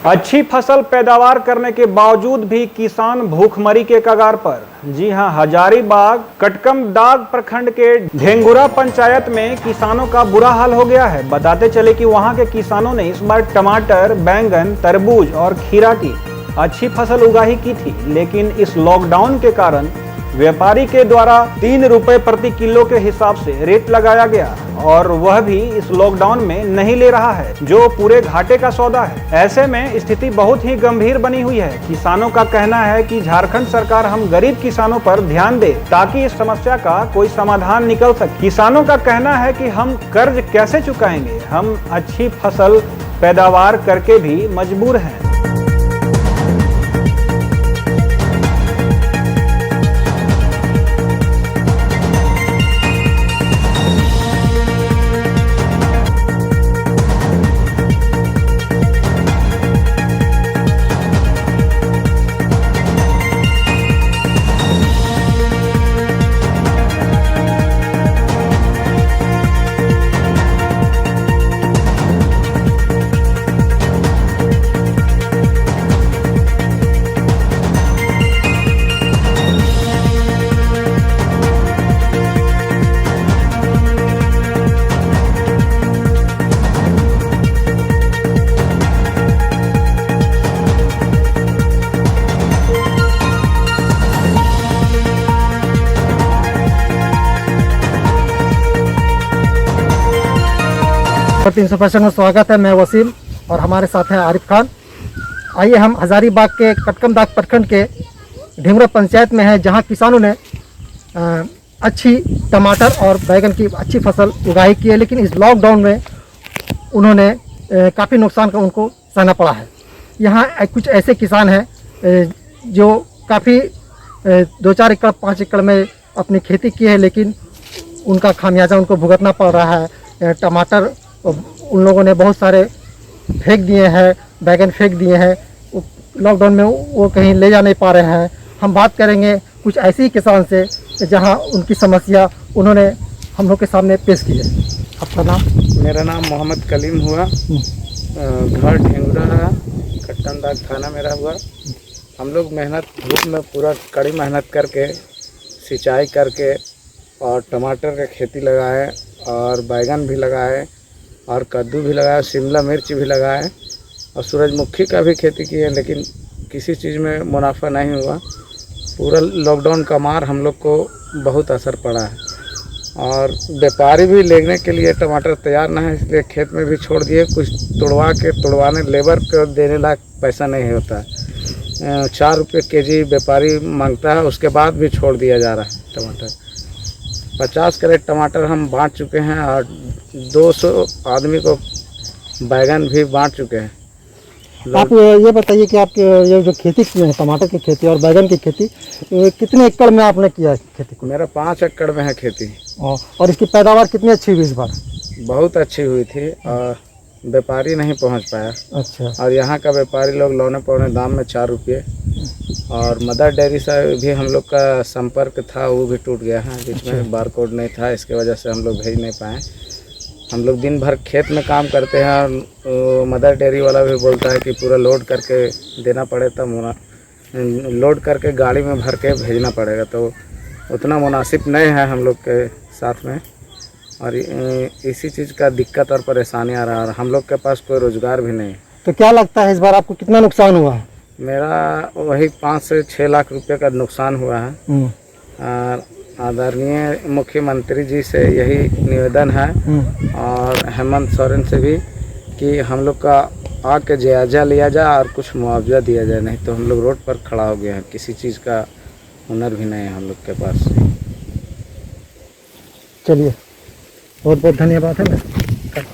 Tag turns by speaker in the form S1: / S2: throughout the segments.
S1: अच्छी फसल पैदावार करने के बावजूद भी किसान भूखमरी के कगार पर। जी हां, हजारीबाग कटकमदाग प्रखंड के ढेंगुरा पंचायत में किसानों का बुरा हाल हो गया है। बताते चले कि वहां के किसानों ने इस बार टमाटर, बैंगन, तरबूज और खीरा की अच्छी फसल उगाही की थी, लेकिन इस लॉकडाउन के कारण व्यापारी के द्वारा 3 रुपए प्रति किलो के हिसाब से रेट लगाया गया और वह भी इस लॉकडाउन में नहीं ले रहा है, जो पूरे घाटे का सौदा है। ऐसे में स्थिति बहुत ही गंभीर बनी हुई है। किसानों का कहना है कि झारखंड सरकार हम गरीब किसानों पर ध्यान दे ताकि इस समस्या का कोई समाधान निकल सके। किसानों का कहना है कि हम कर्ज कैसे चुकाएंगे, हम अच्छी फसल पैदावार करके भी मजबूर हैं।
S2: और 365 में स्वागत है। मैं वसीम और हमारे साथ हैं आरिफ खान। आइए हम हजारीबाग के कटकमदाग प्रखंड के ढेंगुरा पंचायत में हैं, जहां किसानों ने अच्छी टमाटर और बैंगन की अच्छी फसल उगाई की है, लेकिन इस लॉकडाउन में उन्होंने काफ़ी नुकसान का उनको सहना पड़ा है। यहाँ कुछ ऐसे किसान हैं जो काफ़ी 2-4 एकड़ 5 एकड़ में अपनी खेती की है, लेकिन उनका खामियाजा उनको भुगतना पड़ रहा है। टमाटर उन लोगों ने बहुत सारे फेंक दिए हैं, बैगन फेंक दिए हैं, लॉकडाउन में वो कहीं ले जा नहीं पा रहे हैं। हम बात करेंगे कुछ ऐसे ही किसान से जहां उनकी समस्या उन्होंने हम लोग के सामने पेश की है। आपका नाम?
S3: मेरा नाम मोहम्मद कलीम हुआ, घर ढेंगुरा है, कटकमदाग थाना मेरा हुआ। हम लोग मेहनत धूप में पूरा कड़ी मेहनत करके सिंचाई करके और टमाटर का खेती लगाए और बैगन भी लगाए और कद्दू भी लगाया, शिमला मिर्च भी लगाए और सूरजमुखी का भी खेती की है, लेकिन किसी चीज़ में मुनाफा नहीं हुआ। पूरा लॉकडाउन का मार हम लोग को बहुत असर पड़ा है और व्यापारी भी लेने के लिए टमाटर तैयार ना है, इसलिए खेत में भी छोड़ दिए। कुछ तुड़वाने लेबर को देने लायक पैसा नहीं होता है। 4 रुपये केजी व्यापारी मांगता है, उसके बाद भी छोड़ दिया जा रहा है टमाटर। 50 कैरेट टमाटर हम बांट चुके हैं और 200 आदमी को बैगन भी बांट चुके हैं।
S2: आप ये बताइए कि आपके ये जो खेती की है, टमाटर की खेती और बैगन की खेती, कितने एकड़ में आपने किया है खेती को?
S3: मेरा 5 एकड़ में है खेती।
S2: और इसकी पैदावार कितनी अच्छी हुई इस बार?
S3: बहुत अच्छी हुई थी और व्यापारी नहीं पहुंच पाया।
S2: अच्छा।
S3: और यहाँ का व्यापारी लोग लौने पौने दाम में 4 रुपये, और मदर डेयरी से भी हम लोग का संपर्क था, वो भी टूट गया है। बीच में बारकोड नहीं था, इसके वजह से हम लोग भेज नहीं पाए। हम लोग दिन भर खेत में काम करते हैं और मदर डेयरी वाला भी बोलता है कि पूरा लोड करके देना पड़े, तब लोड करके गाड़ी में भर के भेजना पड़ेगा, तो उतना मुनासिब नहीं है हम लोग के साथ में। और इसी चीज़ का दिक्कत और परेशानी आ रहा है और हम लोग के पास कोई रोज़गार भी नहीं है।
S2: तो क्या लगता है इस बार आपको कितना नुकसान हुआ है?
S3: मेरा वही 5 से 6 लाख रुपए का नुकसान हुआ है। और आदरणीय मुख्यमंत्री जी से यही निवेदन है और हेमंत सोरेन से भी कि हम लोग का आके जायजा लिया जाए और कुछ मुआवजा दिया जाए, नहीं तो हम लोग रोड पर खड़ा हो गए हैं। किसी चीज़ का हुनर भी नहीं है हम लोग के पास।
S2: चलिए, बहुत बहुत धन्यवाद है।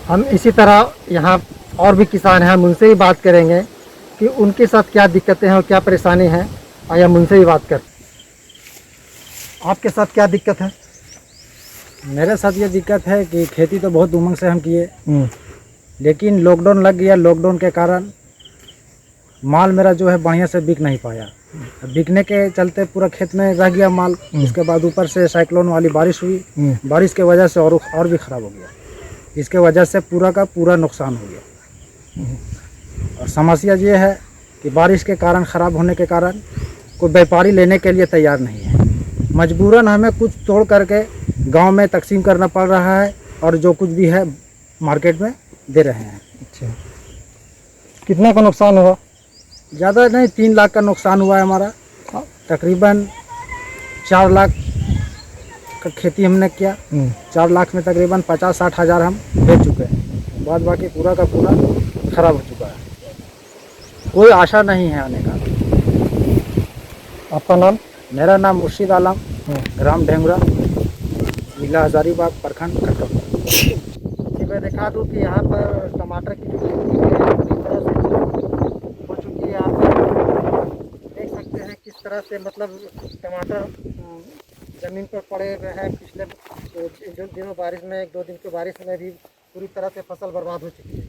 S2: हम इसी तरह यहाँ और भी किसान हैं, हम उनसे ही बात करेंगे कि उनके साथ क्या दिक्कतें हैं और क्या परेशानी है। आइए हम उनसे ही बात करते हैं। आपके साथ क्या दिक्कत है?
S4: मेरे साथ ये दिक्कत है कि खेती तो बहुत उमंग से हम किए, लेकिन लॉकडाउन लग गया। लॉकडाउन के कारण माल मेरा जो है बढ़िया से बिक नहीं पाया। बिकने के चलते पूरा खेत में रह गया माल। इसके बाद ऊपर से साइक्लोन वाली बारिश हुई, बारिश के वजह से और भी ख़राब हो गया। इसके वजह से पूरा का पूरा नुकसान हो गया। और समस्या ये है कि बारिश के कारण ख़राब होने के कारण कोई व्यापारी लेने के लिए तैयार नहीं है। मजबूरन हमें कुछ तोड़ करके गांव में तकसीम करना पड़ रहा है और जो कुछ भी है मार्केट में दे रहे हैं।
S2: अच्छा, कितना का नुकसान हुआ?
S4: ज़्यादा नहीं, 3 लाख का नुकसान हुआ है हमारा। तकरीबन 4 लाख का खेती हमने किया। 4 लाख में तकरीबन 50-60 हज़ार हम बेच चुके हैं। बाद बाकी पूरा का पूरा ख़राब हो चुका है, कोई आशा नहीं है आने का।
S2: आपका नाम?
S4: मेरा नाम मुर्शिद आलम, ग्राम ढेंगुरा, जिला हजारीबाग, प्रखंड कटकम।
S2: मैं दिखा दूँ कि यहाँ पर टमाटर की जो खेती है पूरी तरह से हो चुकी है। आप देख सकते हैं किस तरह से मतलब टमाटर ज़मीन पर पड़े हुए हैं। पिछले जो दिनों बारिश में 1-2 दिन की बारिश में भी पूरी तरह से फसल बर्बाद हो चुकी है।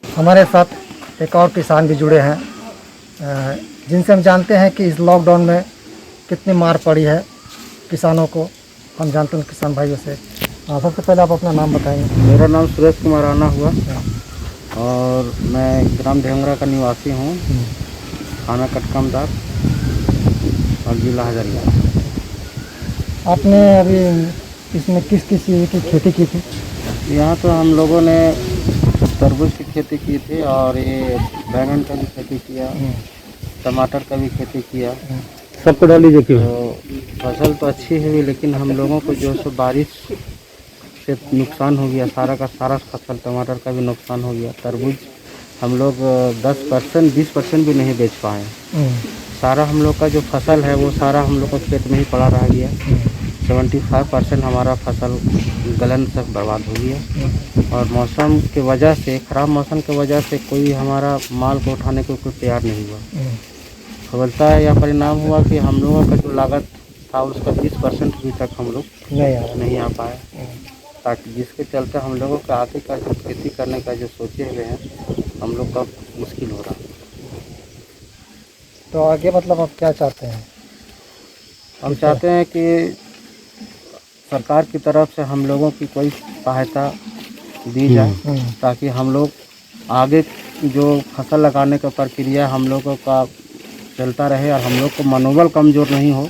S2: हमारे साथ एक और किसान भी जुड़े हैं जिनसे हम जानते हैं कि इस लॉकडाउन में कितनी मार पड़ी है किसानों को। हम जानते हैं किसान भाइयों से। सबसे पहले आप अपना नाम बताएंगे।
S3: मेरा नाम सुरेश कुमार राणा हुआ और मैं ग्राम ढेंगरा का निवासी हूँ, थाना कटकम दाग और जिला हजारीबाग।
S2: आपने अभी इसमें किस किस चीज़ की खेती की थी?
S3: यहाँ तो हम लोगों ने तरबूज की खेती की थी और ये बैंगन का भी खेती किया, टमाटर का भी खेती किया।
S2: सबको डाल लीजिए क्यों?
S3: तो फसल तो अच्छी हुई, लेकिन हम लोगों को जो सो बारिश से नुकसान हो गया, सारा का सारा फसल। टमाटर का भी नुकसान हो गया। तरबूज हम लोग 10% 20% भी नहीं बेच पाए। सारा हम लोग का जो फसल है वो सारा हम लोग को खेत में ही पड़ा रह गया। 75% हमारा फसल गलन से बर्बाद हो गया। और मौसम की वजह से, ख़राब मौसम की वजह से कोई हमारा माल को उठाने को कोई तैयार नहीं हुआ। फलता यह परिणाम हुआ कि हम लोगों का जो लागत था उसका 20% भी तक हम लोग नहीं आ पाए, ताकि जिसके चलते हम लोगों का आगे का जो खेती करने का जो सोचे हुए हैं हम लोग का मुश्किल हो रहा है।
S2: तो आगे मतलब आप क्या चाहते हैं?
S3: हम चाहते हैं कि सरकार की तरफ से हम लोगों की कोई सहायता दी जाए, ताकि हम लोग आगे जो फसल लगाने का प्रक्रिया हम लोगों का चलता रहे और हम लोग को मनोबल कमज़ोर नहीं हो,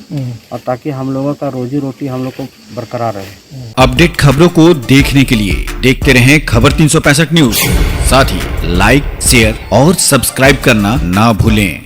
S3: और ताकि हम लोगों का रोजी रोटी हम लोग को बरकरार रहे।
S5: अपडेट खबरों को देखने के लिए देखते रहें खबर 365 न्यूज। साथ ही लाइक, शेयर और सब्सक्राइब करना ना भूलें।